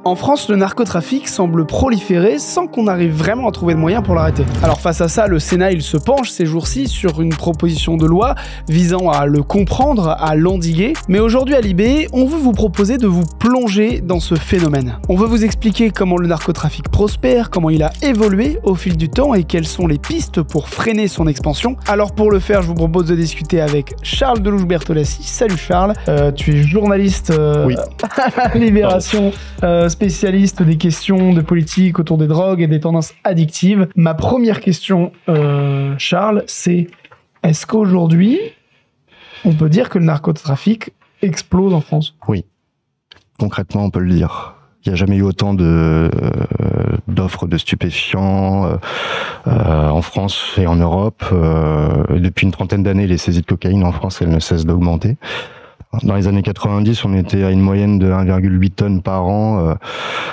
En France, le narcotrafic semble proliférer sans qu'on arrive vraiment à trouver de moyens pour l'arrêter. Alors face à ça, le Sénat il se penche ces jours-ci sur une proposition de loi visant à le comprendre, à l'endiguer. Mais aujourd'hui à Libé, on veut vous proposer de vous plonger dans ce phénomène. On veut vous expliquer comment le narcotrafic prospère, comment il a évolué au fil du temps et quelles sont les pistes pour freiner son expansion. Alors pour le faire, je vous propose de discuter avec Charles Delouche-Bertolassi. Salut Charles, tu es journaliste oui. à Libération, spécialiste des questions de politique autour des drogues et des tendances addictives. Ma première question, Charles, c'est est-ce qu'aujourd'hui, on peut dire que le narcotrafic explose en France ? Oui, concrètement, on peut le dire. Il n'y a jamais eu autant d'offres de stupéfiants en France et en Europe. Depuis une trentaine d'années, les saisies de cocaïne en France, elles ne cessent d'augmenter. Dans les années 90, on était à une moyenne de 1,8 tonnes par an.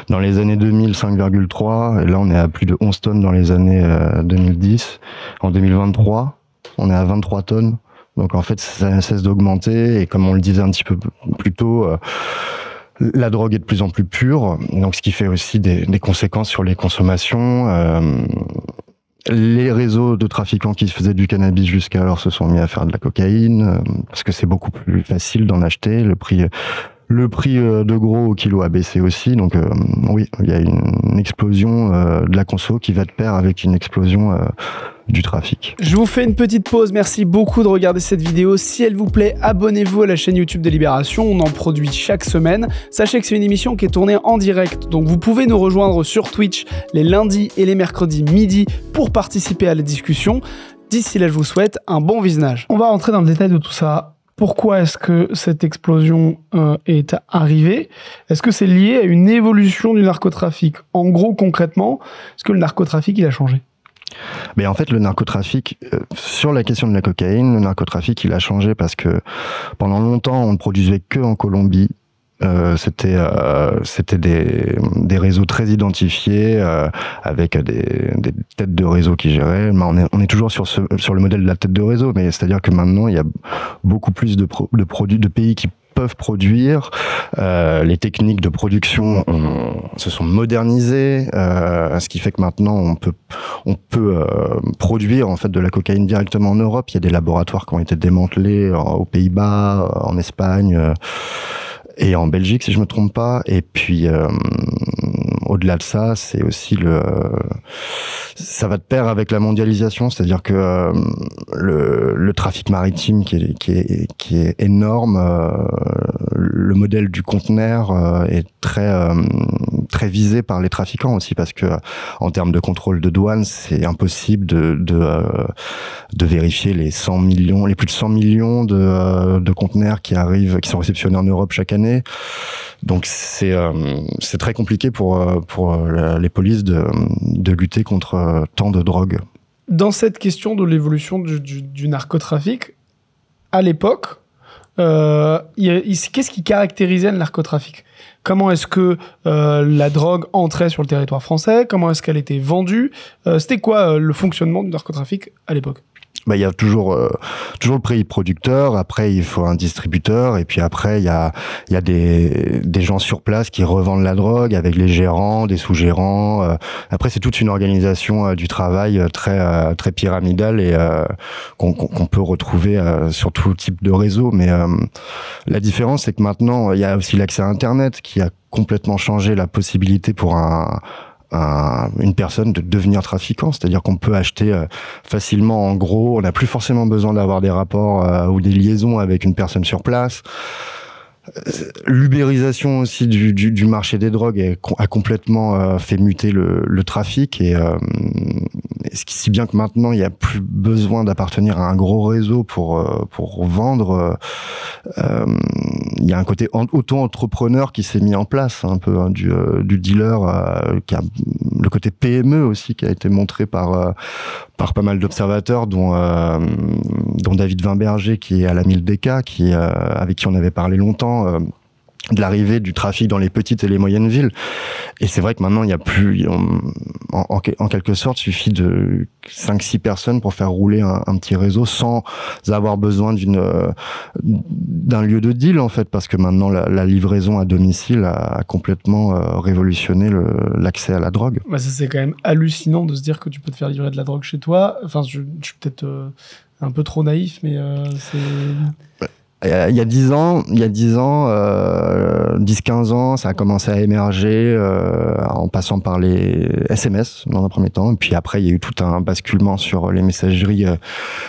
Dans les années 2000, 5,3. Et là, on est à plus de 11 tonnes dans les années 2010. En 2023, on est à 23 tonnes. Donc en fait, ça ne cesse d'augmenter. Et comme on le disait un petit peu plus tôt, la drogue est de plus en plus pure. Donc ce qui fait aussi des conséquences sur les consommations. Les réseaux de trafiquants qui faisaient du cannabis jusqu'alors se sont mis à faire de la cocaïne parce que c'est beaucoup plus facile d'en acheter. Le prix de gros au kilo a baissé aussi. Donc oui, il y a une explosion de la conso qui va de pair avec une explosion du trafic. Je vous fais une petite pause. Merci beaucoup de regarder cette vidéo. Si elle vous plaît, abonnez-vous à la chaîne YouTube de Libération. On en produit chaque semaine. Sachez que c'est une émission qui est tournée en direct. Donc vous pouvez nous rejoindre sur Twitch les lundis et les mercredis midi pour participer à la discussion. D'ici là, je vous souhaite un bon visionnage. On va rentrer dans le détail de tout ça. Pourquoi est-ce que cette explosion est arrivée ? Est-ce que c'est lié à une évolution du narcotrafic ? En gros, concrètement, est-ce que le narcotrafic, il a changé ? Mais en fait, le narcotrafic, sur la question de la cocaïne, le narcotrafic, il a changé parce que pendant longtemps, on ne produisait que en Colombie. C'était des réseaux très identifiés avec des têtes de réseau qui géraient. On est toujours sur le modèle de la tête de réseau, mais c'est-à-dire que maintenant il y a beaucoup plus de produits de pays qui peuvent produire. Les techniques de production se sont modernisées, ce qui fait que maintenant on peut produire en fait de la cocaïne directement en Europe. Il y a des laboratoires qui ont été démantelés aux Pays-Bas, en Espagne. Et en Belgique, si je me trompe pas. Et puis, au-delà de ça, c'est aussi ça va de pair avec la mondialisation, c'est-à-dire que le trafic maritime qui est énorme, le modèle du conteneur est très visé par les trafiquants aussi, parce que en termes de contrôle de douane, c'est impossible de vérifier les plus de 100 millions de conteneurs qui sont réceptionnés en Europe chaque année. Donc c'est très compliqué pour les polices de lutter contre tant de drogue. Dans cette question de l'évolution du narcotrafic, à l'époque, qu'est-ce qui caractérisait le narcotrafic ? Comment est-ce que la drogue entrait sur le territoire français ? Comment est-ce qu'elle était vendue ? C'était quoi le fonctionnement du narcotrafic à l'époque ? Il y a toujours le pays producteur, après il faut un distributeur, et puis après il y a des gens sur place qui revendent la drogue avec les gérants, des sous-gérants. Après c'est toute une organisation du travail très pyramidale et qu'on peut retrouver sur tout type de réseau. Mais la différence c'est que maintenant il y a aussi l'accès à Internet qui a complètement changé la possibilité pour une personne de devenir trafiquant, c'est-à-dire qu'on peut acheter facilement en gros, on n'a plus forcément besoin d'avoir des rapports ou des liaisons avec une personne sur place. L'ubérisation aussi du marché des drogues a complètement fait muter le trafic et si bien que maintenant il n'y a plus besoin d'appartenir à un gros réseau pour vendre. Il y a un côté auto-entrepreneur qui s'est mis en place un peu du dealer, qui a le côté PME aussi qui a été montré par pas mal d'observateurs dont David Wimberger qui est à la Mildeca, avec qui on avait parlé longtemps. de l'arrivée du trafic dans les petites et les moyennes villes. Et c'est vrai que maintenant, il y a plus, en quelque sorte, il suffit de 5-6 personnes pour faire rouler un petit réseau sans avoir besoin d'un lieu de deal, en fait, parce que maintenant, la livraison à domicile a complètement révolutionné l'accès à la drogue. Bah ça, c'est quand même hallucinant de se dire que tu peux te faire livrer de la drogue chez toi. Enfin, je suis peut-être un peu trop naïf, mais c'est... Il y a 10 ans, 10-15 ans, ça a commencé à émerger en passant par les SMS dans un premier temps. Et puis après, il y a eu tout un basculement sur les messageries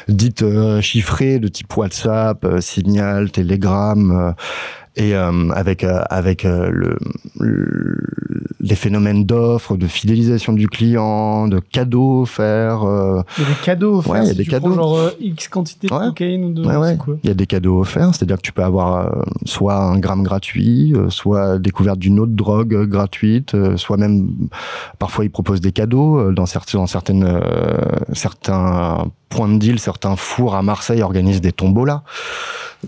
dites chiffrées de type WhatsApp, Signal, Telegram. Et avec les phénomènes d'offres, de fidélisation du client, de cadeaux offerts. Il y a des cadeaux offerts. Ouais, il y a des cadeaux. Genre X quantité de cocaïne ou de. Ouais. Quoi. Il y a des cadeaux offerts, c'est-à-dire que tu peux avoir soit un gramme gratuit, soit découverte d'une autre drogue gratuite, soit même parfois ils proposent des cadeaux dans certains points de deal, certains fours à Marseille organisent des tombolas.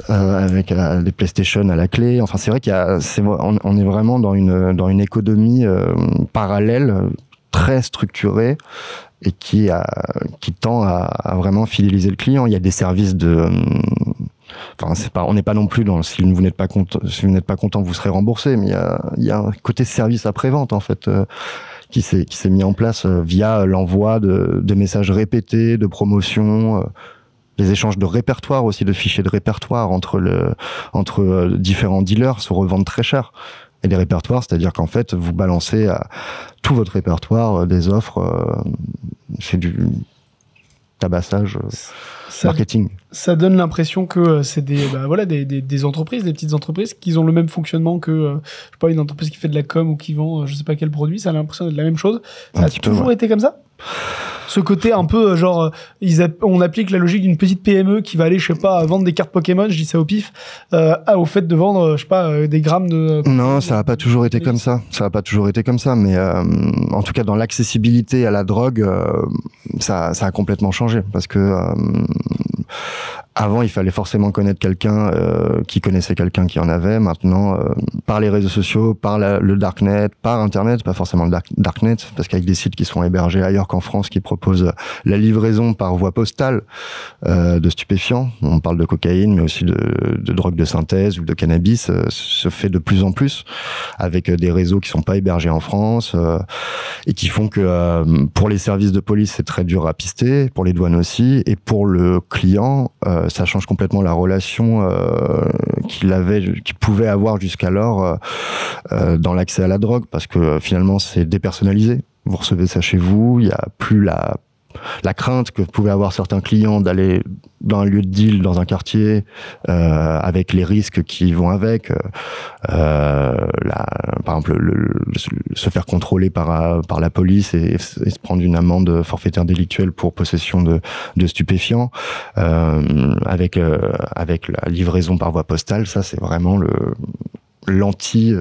Avec des PlayStation à la clé. Enfin, c'est vrai on est vraiment dans une économie parallèle, très structurée et qui tend à vraiment fidéliser le client. Il y a des services on n'est pas non plus si vous n'êtes pas content, vous serez remboursé, mais il y a un côté service après-vente, en fait, qui s'est mis en place via l'envoi de messages répétés, de promotions, les échanges de répertoires aussi, de fichiers de répertoire entre différents dealers se revendent très cher. Et des répertoires, c'est-à-dire qu'en fait, vous balancez tout votre répertoire des offres, c'est du tabassage marketing. Ça donne l'impression que c'est des entreprises, des petites entreprises qui ont le même fonctionnement que je sais pas, une entreprise qui fait de la com ou qui vend je sais pas quel produit. Ça a l'impression d'être la même chose. Ça a toujours été comme ça. Ce côté un peu genre on applique la logique d'une petite PME qui va aller je sais pas vendre des cartes Pokémon, je dis ça au pif, au fait de vendre je sais pas des grammes de. Non, ça a pas toujours été comme ça. Ça a pas toujours été comme ça, mais en tout cas dans l'accessibilité à la drogue, ça a complètement changé parce que avant, il fallait forcément connaître quelqu'un qui connaissait quelqu'un qui en avait. Maintenant, par les réseaux sociaux, par le darknet, par Internet, pas forcément le darknet, parce qu'avec des sites qui sont hébergés ailleurs qu'en France, qui proposent la livraison par voie postale de stupéfiants. On parle de cocaïne, mais aussi de drogue de synthèse ou de cannabis, se fait de plus en plus avec des réseaux qui sont pas hébergés en France et qui font que pour les services de police, c'est très dur à pister, pour les douanes aussi, et pour le client, ça change complètement la relation qu'il pouvait avoir jusqu'alors dans l'accès à la drogue, parce que finalement c'est dépersonnalisé. Vous recevez ça chez vous, il n'y a plus la crainte que pouvaient avoir certains clients d'aller dans un lieu de deal, dans un quartier, avec les risques qui vont avec. Par exemple, se faire contrôler par la police et se prendre une amende forfaitaire délictuelle pour possession de stupéfiants. Avec la livraison par voie postale, ça c'est vraiment l'anti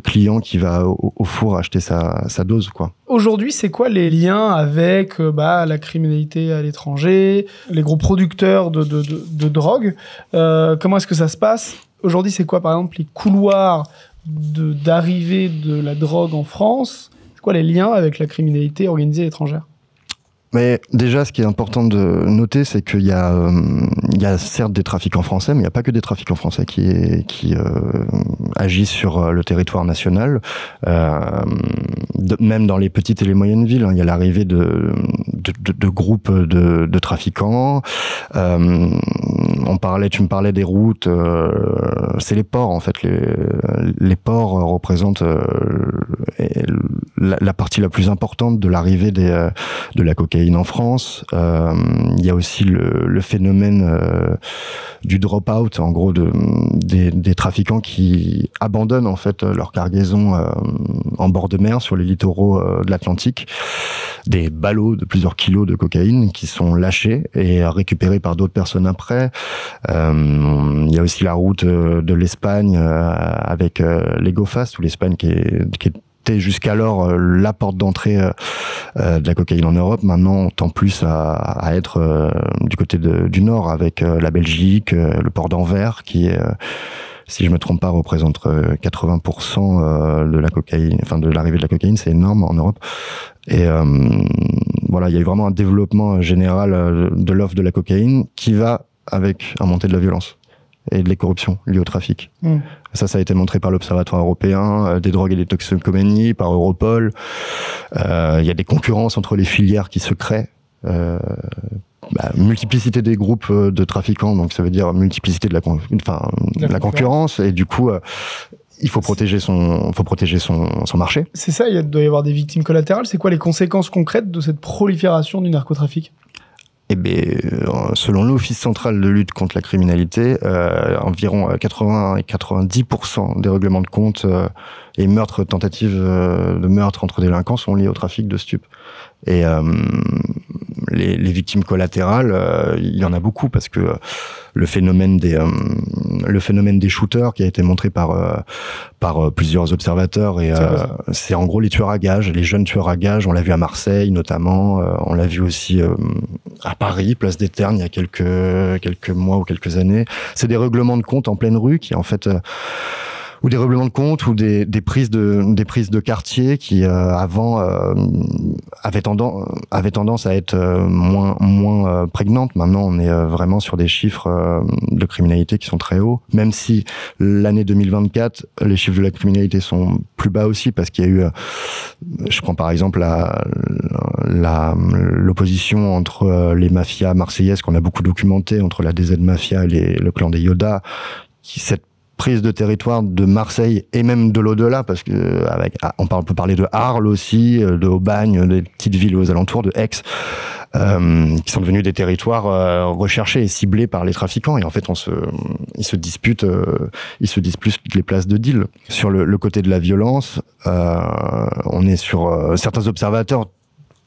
client qui va au four acheter sa dose, quoi. Aujourd'hui, c'est quoi les liens avec la criminalité à l'étranger, les gros producteurs de drogue? Comment est-ce que ça se passe? Aujourd'hui, c'est quoi, par exemple, les couloirs d'arrivée de la drogue en France? C'est quoi les liens avec la criminalité organisée étrangère? Mais déjà, ce qui est important de noter, c'est qu'il y a certes des trafiquants français, mais il n'y a pas que des trafiquants français qui agissent sur le territoire national. Même dans les petites et les moyennes villes, il y a l'arrivée de groupes de trafiquants. Tu me parlais des routes. C'est les ports, en fait. Les ports représentent la partie la plus importante de l'arrivée de la cocaïne en France. Il y a aussi le phénomène du drop-out, en gros, des trafiquants qui abandonnent en fait leur cargaison en bord de mer sur les littoraux de l'Atlantique. Des ballots de plusieurs kilos de cocaïne qui sont lâchés et récupérés par d'autres personnes après. Il y a aussi la route de l'Espagne avec les Go Fast, où l'Espagne qui est c'était jusqu'alors la porte d'entrée de la cocaïne en Europe. Maintenant, on tend plus à être du côté du nord, avec la Belgique, le port d'Anvers, qui est, si je me trompe pas, représente 80% de la cocaïne, enfin de l'arrivée de la cocaïne. C'est énorme en Europe. Et voilà, il y a eu vraiment un développement général de l'offre de la cocaïne qui va avec un montée de la violence et de la corruption liée au trafic. Ça a été montré par l'Observatoire européen des drogues et des toxicomanies, par Europol. Il y a des concurrences entre les filières qui se créent. Multiplicité des groupes de trafiquants, donc ça veut dire multiplicité de la concurrence, et du coup il faut protéger son marché. C'est ça, il doit y avoir des victimes collatérales. C'est quoi les conséquences concrètes de cette prolifération du narcotrafic? Eh bien, selon l'Office central de lutte contre la criminalité, environ 80 et 90% des règlements de compte et meurtres, tentatives de meurtre entre délinquants sont liés au trafic de stupes. Et les victimes collatérales, il y en a beaucoup, parce que le phénomène des shooters qui a été montré par plusieurs observateurs, et c'est en gros les tueurs à gages, les jeunes tueurs à gages. On l'a vu à Marseille notamment, on l'a vu aussi à Paris, place des Ternes, il y a quelques mois ou quelques années. C'est des règlements de compte en pleine rue qui en fait ou des règlements de compte, ou des prises de quartier qui avant avaient tendance à être moins prégnantes. Maintenant, on est vraiment sur des chiffres de criminalité qui sont très hauts, même si l'année 2024, les chiffres de la criminalité sont plus bas aussi, parce qu'il y a eu, je prends par exemple l'opposition entre les mafias marseillaises qu'on a beaucoup documenté, entre la DZ Mafia et le clan des Yoda, cette prise de territoire de Marseille et même de l'au-delà, parce que on peut parler de Arles aussi, de Aubagne, des petites villes aux alentours, de Aix, qui sont devenus des territoires recherchés et ciblés par les trafiquants. Et en fait, ils se disputent les places de deal. Sur le côté de la violence, on est sur certains observateurs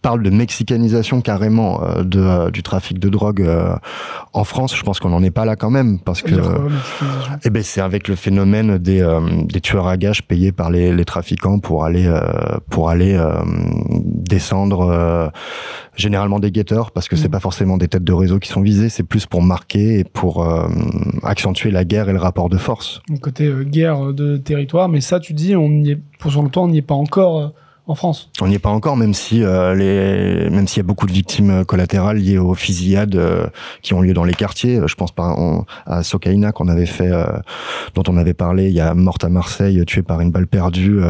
parle de mexicanisation carrément du trafic de drogue en France. Je pense qu'on n'en est pas là quand même, parce que c'est avec le phénomène des tueurs à gages payés par les trafiquants pour aller descendre généralement des guetteurs, parce que c'est pas forcément des têtes de réseau qui sont visées, c'est plus pour marquer et pour accentuer la guerre et le rapport de force. Donc côté guerre de territoire, mais ça tu dis, pour son temps on n'y est pas encore en France. On n'y est pas encore, même s'il y a beaucoup de victimes collatérales liées aux fusillades qui ont lieu dans les quartiers. Je pense à Socaïna qu'on avait fait, dont on avait parlé. Il y a morte à Marseille, tuée par une balle perdue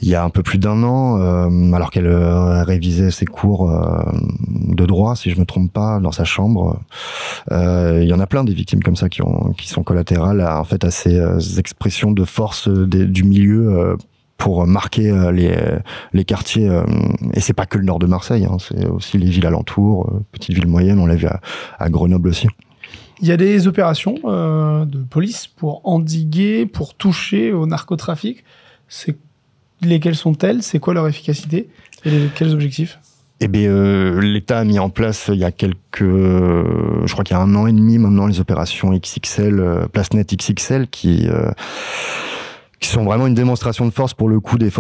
il y a un peu plus d'1 an, alors qu'elle révisait ses cours de droit, si je me trompe pas, dans sa chambre. Il y en a plein des victimes comme ça qui sont collatérales à ces expressions de force du milieu. Pour marquer les quartiers, et c'est pas que le nord de Marseille, hein, c'est aussi les villes alentours, petites villes moyennes, on l'a vu à Grenoble aussi. Il y a des opérations de police pour endiguer, pour toucher au narcotrafic. Lesquelles sont-elles? C'est quoi leur efficacité? Et quels objectifs? Eh bien, l'État a mis en place il y a je crois qu'il y a 1 an et demi maintenant, les opérations XXL, Place Net XXL, qui sont vraiment une démonstration de force pour le coup des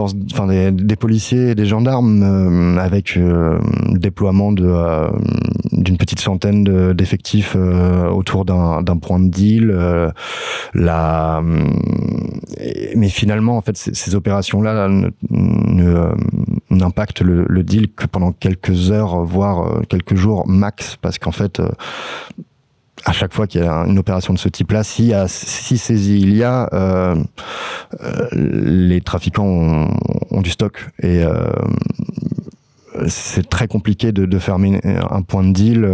policiers et des gendarmes, avec le déploiement d'une petite centaine d'effectifs autour d'un point de deal. Mais finalement, en fait, ces opérations-là n'impactent le deal que pendant quelques heures, voire quelques jours max, parce qu'en fait, à chaque fois qu'il y a une opération de ce type-là, si saisie il y a, les trafiquants ont du stock, et c'est très compliqué de fermer un point de deal.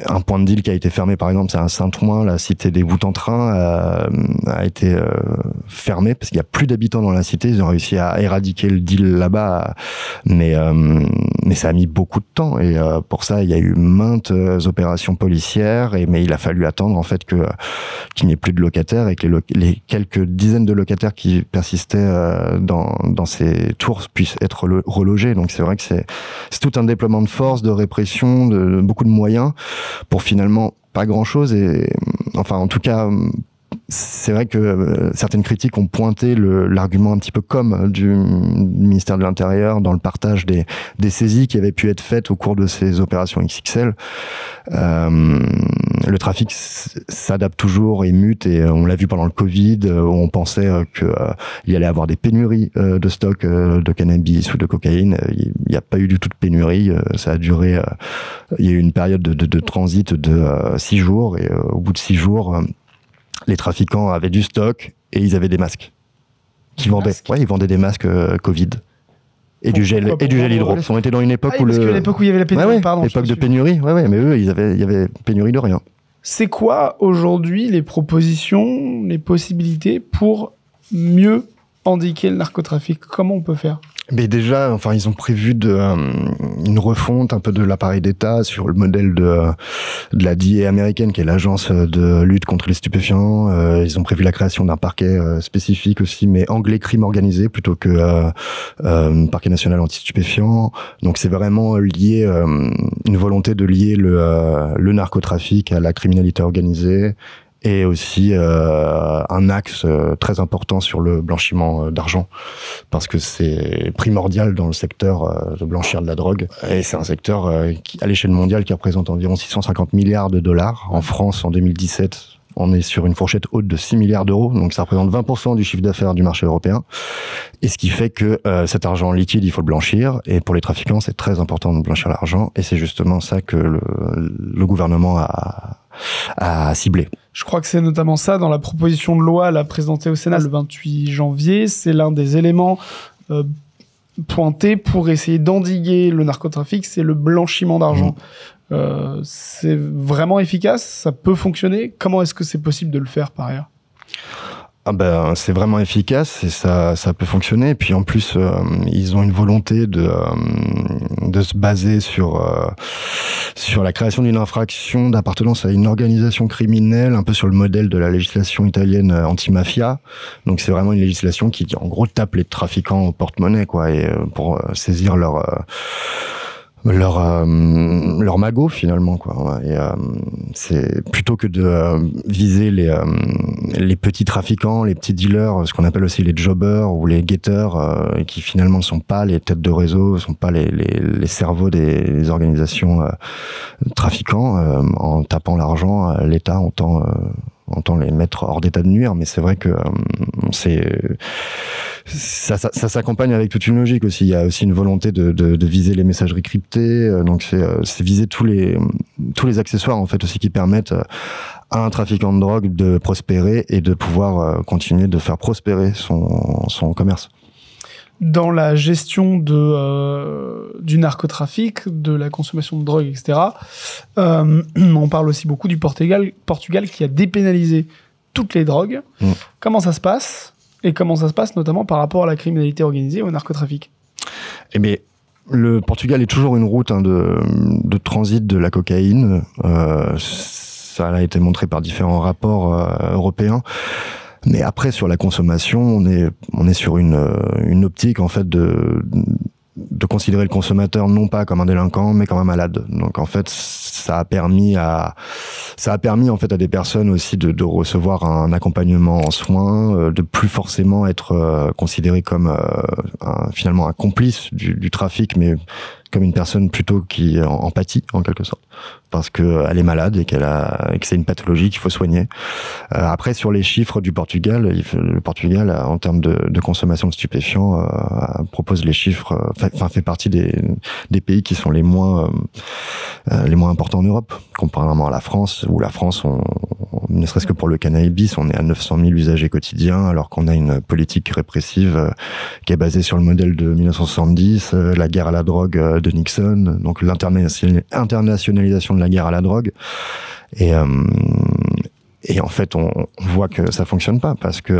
Un point de deal qui a été fermé, par exemple, c'est à Saint-Ouen, la cité des Bouts-en-Train a été fermée parce qu'il y a plus d'habitants dans la cité. Ils ont réussi à éradiquer le deal là-bas, mais ça a mis beaucoup de temps, et pour ça il y a eu maintes opérations policières, mais il a fallu attendre en fait qu'il n'y ait plus de locataires, et que les quelques dizaines de locataires qui persistaient dans ces tours puissent être relogés. Donc c'est vrai que c'est tout un déploiement de force, de répression, de beaucoup de moyens pour finalement pas grand chose, et enfin en tout cas c'est vrai que certaines critiques ont pointé l'argument un petit peu comme du ministère de l'Intérieur dans le partage des saisies qui avaient pu être faites au cours de ces opérations XXL. Le trafic s'adapte toujours et mute, et on l'a vu pendant le Covid, où on pensait qu'il y allait avoir des pénuries de stock de cannabis ou de cocaïne. Il n'y a pas eu du tout de pénurie. Ça a duré. Il y a eu une période de transit de 6 jours, et au bout de 6 jours, les trafiquants avaient du stock et ils avaient des masques qu'ils vendaient. Ouais, ils vendaient des masques Covid. Et du gel hydro. On était dans une époque parce que l'époque où il y avait la pénurie, pardon. L'époque de pénurie, mais eux, il y avait pénurie de rien. C'est quoi aujourd'hui les propositions, les possibilités pour mieux endiguer le narcotrafic? Comment on peut faire? Mais déjà, enfin, ils ont prévu une refonte un peu de l'appareil d'État sur le modèle de la DEA américaine, qui est l'agence de lutte contre les stupéfiants. Ils ont prévu la création d'un parquet spécifique aussi, mais anglais crime organisé plutôt que parquet national anti-stupéfiants. Donc c'est vraiment lié, une volonté de lier le narcotrafic à la criminalité organisée. Et aussi un axe très important sur le blanchiment d'argent, parce que c'est primordial dans le secteur de blanchir de la drogue. Et c'est un secteur qui, à l'échelle mondiale, qui représente environ 650 milliards de dollars. En France, en 2017, on est sur une fourchette haute de 6 milliards d'euros, donc ça représente 20% du chiffre d'affaires du marché européen. Et ce qui fait que cet argent liquide, il faut le blanchir. Et pour les trafiquants, c'est très important de blanchir l'argent. Et c'est justement ça que le gouvernement a ciblé. Je crois que c'est notamment ça dans la proposition de loi présentée au Sénat le 28 janvier. C'est l'un des éléments pointés pour essayer d'endiguer le narcotrafic, c'est le blanchiment d'argent. C'est vraiment efficace, ça peut fonctionner. Comment est-ce que c'est possible de le faire par ailleurs? C'est vraiment efficace et ça peut fonctionner. Et puis en plus, ils ont une volonté de se baser sur la création d'une infraction d'appartenance à une organisation criminelle, un peu sur le modèle de la législation italienne anti-mafia. Donc c'est vraiment une législation qui en gros tape les trafiquants au porte-monnaie, quoi, et pour saisir leur magot finalement, quoi. Et c'est plutôt que de viser les petits trafiquants, les petits dealers, ce qu'on appelle aussi les jobbers ou les guetteurs, qui finalement ne sont pas les têtes de réseau, ne sont pas les cerveaux des organisations trafiquants. En tapant l'argent, l'État entend les mettre hors d'état de nuire, mais c'est vrai que ça s'accompagne avec toute une logique aussi. Il y a aussi une volonté de viser les messageries cryptées, donc c'est viser tous les accessoires en fait aussi qui permettent à un trafiquant de drogue de prospérer et de pouvoir continuer de faire prospérer son commerce. Dans la gestion du narcotrafic, de la consommation de drogue, etc., on parle aussi beaucoup du Portugal qui a dépénalisé toutes les drogues. Comment ça se passe? Et comment ça se passe notamment par rapport à la criminalité organisée et au narcotrafic? Eh bien, le Portugal est toujours une route de transit de la cocaïne. Ça a été montré par différents rapports européens. Mais après, sur la consommation, on est sur une optique en fait de considérer le consommateur non pas comme un délinquant, mais comme un malade. Donc en fait, ça a permis en fait à des personnes aussi de recevoir un accompagnement en soins, de plus forcément être considéré comme finalement un complice du trafic, mais comme une personne plutôt qui en pâtit en quelque sorte, parce qu'elle est malade et que c'est une pathologie qu'il faut soigner. Après, sur les chiffres du Portugal, le Portugal, en termes de consommation de stupéfiants, propose les chiffres, fait partie des pays qui sont les moins importants en Europe, comparément à la France, où la France, ne serait-ce que pour le cannabis, on est à 900 000 usagers quotidiens, alors qu'on a une politique répressive qui est basée sur le modèle de 1970, la guerre à la drogue de Nixon, donc l'internationalisation de la guerre à la drogue. Et en fait, on voit que ça fonctionne pas, parce que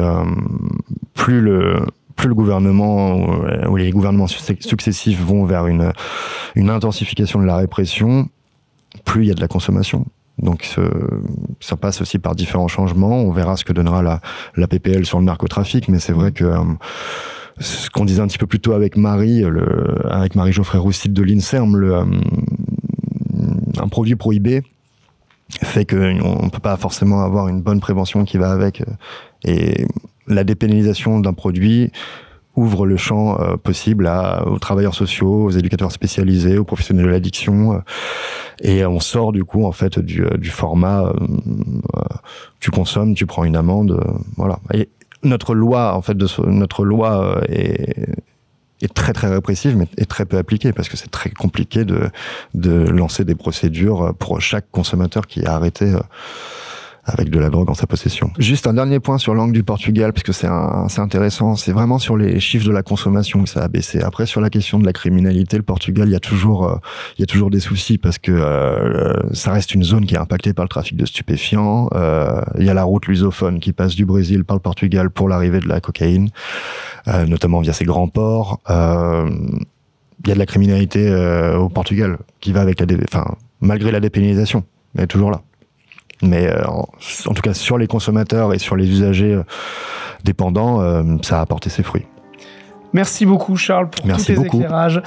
plus le gouvernement ou les gouvernements successifs vont vers une intensification de la répression, plus il y a de la consommation. Donc ça passe aussi par différents changements. On verra ce que donnera la PPL sur le narcotrafic, mais c'est vrai que ce qu'on disait un petit peu plus tôt avec Marie Geoffrey Rousside de l'INSERM, un produit prohibé, fait qu'on ne peut pas forcément avoir une bonne prévention qui va avec. Et la dépénalisation d'un produit ouvre le champ possible aux travailleurs sociaux, aux éducateurs spécialisés, aux professionnels de l'addiction, et on sort du coup en fait du format tu consommes, tu prends une amende, voilà. Et notre loi en fait est très très répressive, mais est très peu appliquée parce que c'est très compliqué de lancer des procédures pour chaque consommateur qui est arrêté avec de la drogue en sa possession. Juste un dernier point sur l'angle du Portugal, parce que c'est intéressant, c'est vraiment sur les chiffres de la consommation que ça a baissé. Après, sur la question de la criminalité, le Portugal, il y a toujours des soucis parce que ça reste une zone qui est impactée par le trafic de stupéfiants. Il y a la route lusophone qui passe du Brésil par le Portugal pour l'arrivée de la cocaïne, notamment via ces grands ports. Il y a de la criminalité au Portugal qui va avec malgré la dépénalisation, elle est toujours là. Mais en tout cas, sur les consommateurs et sur les usagers dépendants, ça a apporté ses fruits. Merci beaucoup, Charles, pour tous tes éclairages.